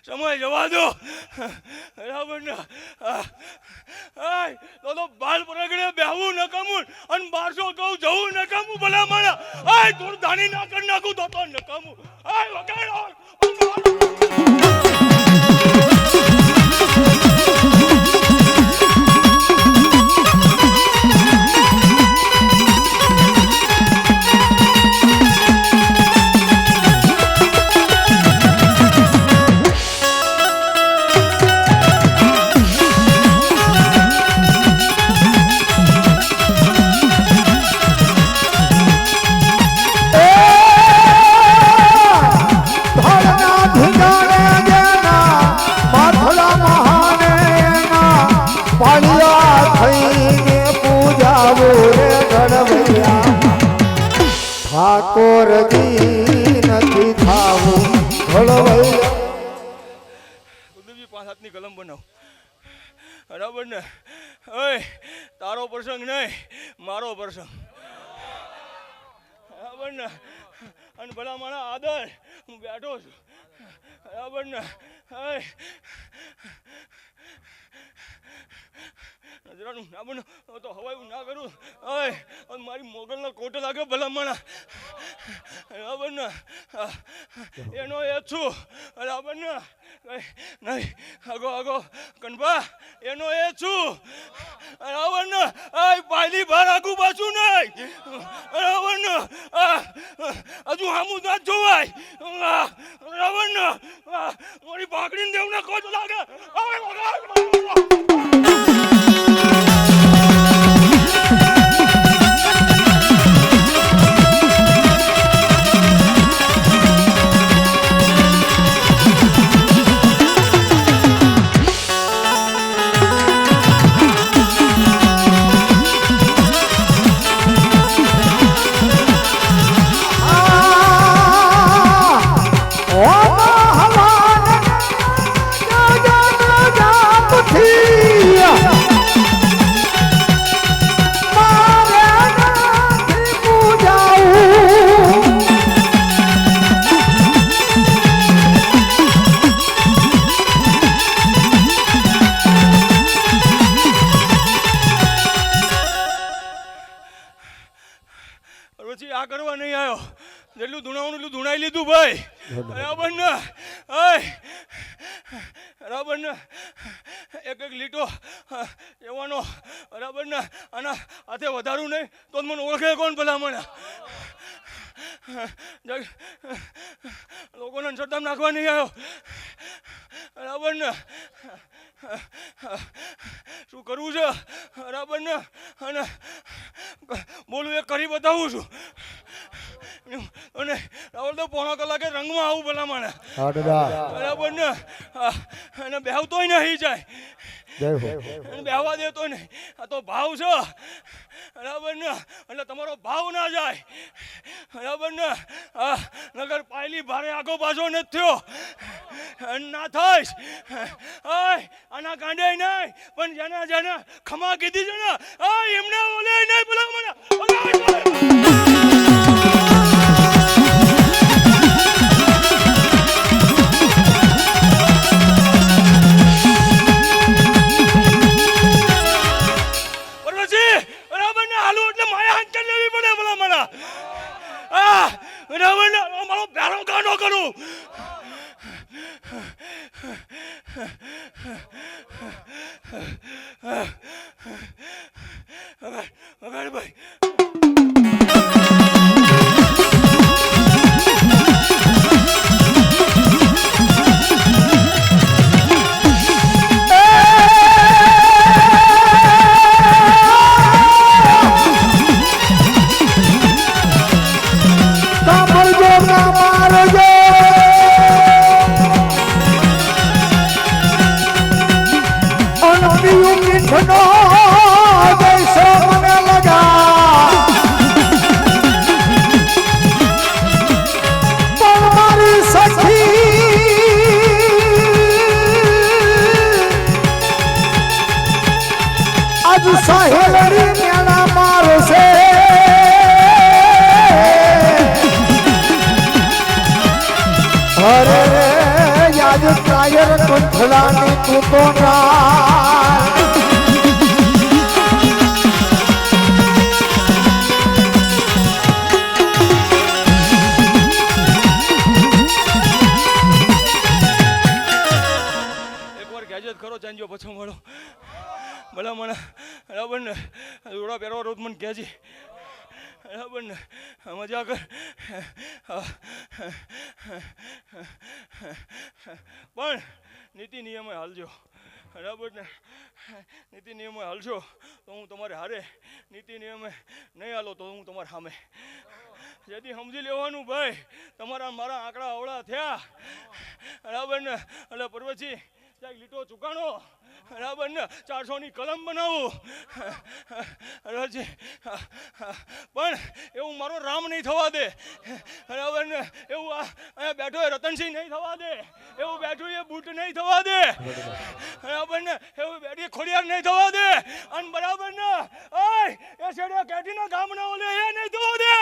સમય જવા દો તો બાલ પરગડે બેહવું નકામું અને 1200 કહું જવું નકામું ભલા માણા થોડું ધાણી ના કરી નાખું તો નકામું વગાડો ઠાકોરજી નથી થાવું ભળવૈયા કુલદીપજી 5 હાથની કલમ બનાવ બરાબર ને ઓય તારો પ્રસંગ નહીં મારો પ્રસંગ બરાબર ને અને ભલા મારા આદર હું બેઠો છું બરાબર ને હજરાનું ના બને તો હવાયું ના કરું. ઓય મારી મોગલનો કોટ લાગે ભલામણા. બરાબર ને એનો એ છું. બરાબર ને નહીં આગો કનભા એનો એ છું. બરાબર ને પાયલી બહાર આગું પાછું નહીં. બરાબર ને હજુ હામું ના જોવાય. બરાબર ને મારી પાકડીને દેવને કોટ લાગે. પછી આ કરવા નહીં આવ્યો. જેટલું ધૂણાવવાનું એટલું ધૂણાઈ લીધું ભાઈ. બરાબર ને બરાબર ને એક લીટો એવાનો. બરાબર ને આના હાથે વધારું નહીં તો મને ઓળખે કોણ ભલામણ. લોકોને અંધશ્રદ્ધામાં નાખવા નહીં આવ્યો. બરાબર ને શું કરવું છે. બરાબર ને અને બોલું એ કરી બતાવું છું. અને રાવલ તો પોણા કલાકે રંગમાં આવું ભલામણ. બરાબર ને અને બેહવતોય નહીં જાય. બેહવા દેતો નહીં. આ તો ભાવ છે. બરાબર ને એટલે તમારો ભાવ ના જાય. બરાબર ને નગર પાયલી ભારે આગો પાછો નથી થયો. ના થઈશ. આના કાંડે નહીં પણ જેને ખમા કીધી છે ને એમને ઓલે નહીં ભલામણ. મારો પ્યારો કાંડો કરું. ભાઈ કંઠલાની તું તો એકવાર ગેજેટ ખરો ચાંજો પછો મળો ભલા મને. બરાબર ને જોડા પહેરવા રોજ મને કહેજે. બરાબર ને મજા કર. પણ નીતિ નિયમે હાલજો. બરાબર ને નીતિ નિયમે હાલશો તો હું તમારે હારે. નીતિ નિયમે નહીં હાલો તો હું તમારે સામે. જેથી સમજી લેવાનું ભાઈ તમારા મારા આંકડા અવળા થયા. બરાબર ને એટલે પર્વતજી ક્યાંક લીટો ચૂકાણો. બરાબર ને 400ની કલમ બનાવું. પણ એવું મારો રામ નહીં થવા દે. બરાબર ને એવું અહીંયા બેઠો એ રતનસિંહ નહીં થવા દે. એવું બેઠું એ બુટ નહીં થવા દે. બરાબર ને એવું બેઠી ખોડિયાર નહીં થવા દે. અને બરાબર ને એ છેડે કેટીના ગામના ઓલે એ નહીં થવા દે.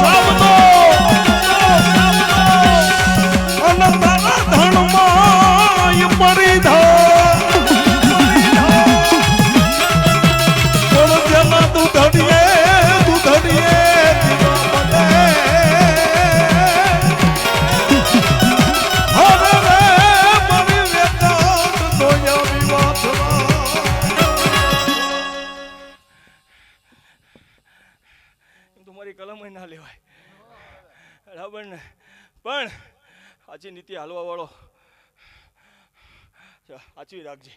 સાબનો અને તારા ધણમાં મરી જેમાં દૂધડીએ તમારી કલમ ના લેવાય બરાબર ને પણ સાચી નીતિ હાલવા વાળો સાચવી રાખજે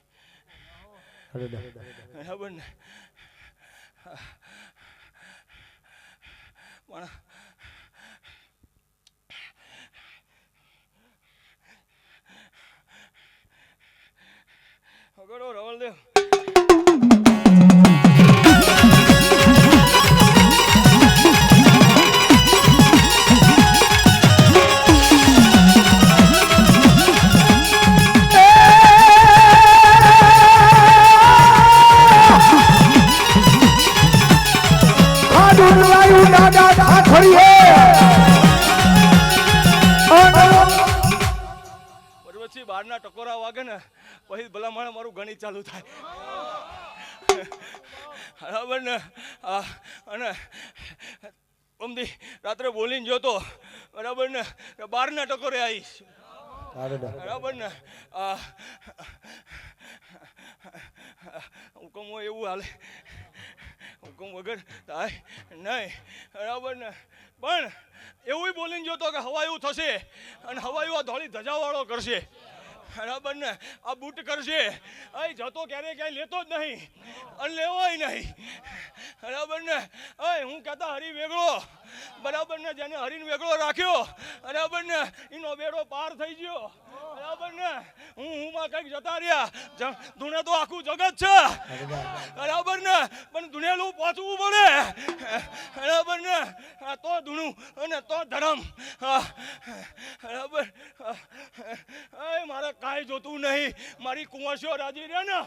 બરાબર ને પણ વગડો રવલદેવ બહારના ટકોરા વાગે ને પછી ભલા માણે મારું ગણિત ચાલુ થાય બરાબર ને અને અમદી રાત્રે બોલીને જોતો બરાબર ને બહારના ટકોરે આવીશ બરાબર ને હુકમ હોય એવું હાલે હુકમ વગર થાય નહીં બરાબર ને પણ એવું બોલીને જોતો કે હવાયું થશે અને હવાયું આ ધોળી ધજાવાળો કરશે બરાબર ને આ બૂટ કરશે અહીં જતો ક્યારેય ક્યાંય લેતો જ નહીં અને લેવાય નહીં બરાબર ને હું કહેતા હરી વેગળો બરાબર ને જેને હરીને વેગળો રાખ્યો બરાબર ને એનો બેડો પાર થઈ ગયો બરાબર ને હું માં કંઈક જતા રહ્યા ધૂણે તો આખું જગત છે બરાબર ને પણ ધૂણેલું પહોંચવું પડે બરાબર ને તો ધૂણું અને તો ધરમ બરાબર મારે કાંઈ જોતું નહીં મારી કુંવરશો રાજી રહે ને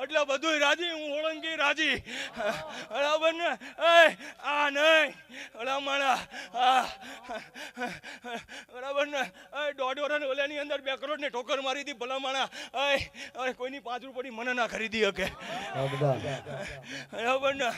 એટલે બધું રાજી હું ઓળંગી રાજી બરાબર ને આ નહીં માણા બરાબર ને 1.5 વર્ષ ઓલાની અંદર 2 કરોડની ઠોકર મારી હતી ભલા માણા કોઈની 5 રૂપિયાની મને ના ખરીદી શકે બરાબર ને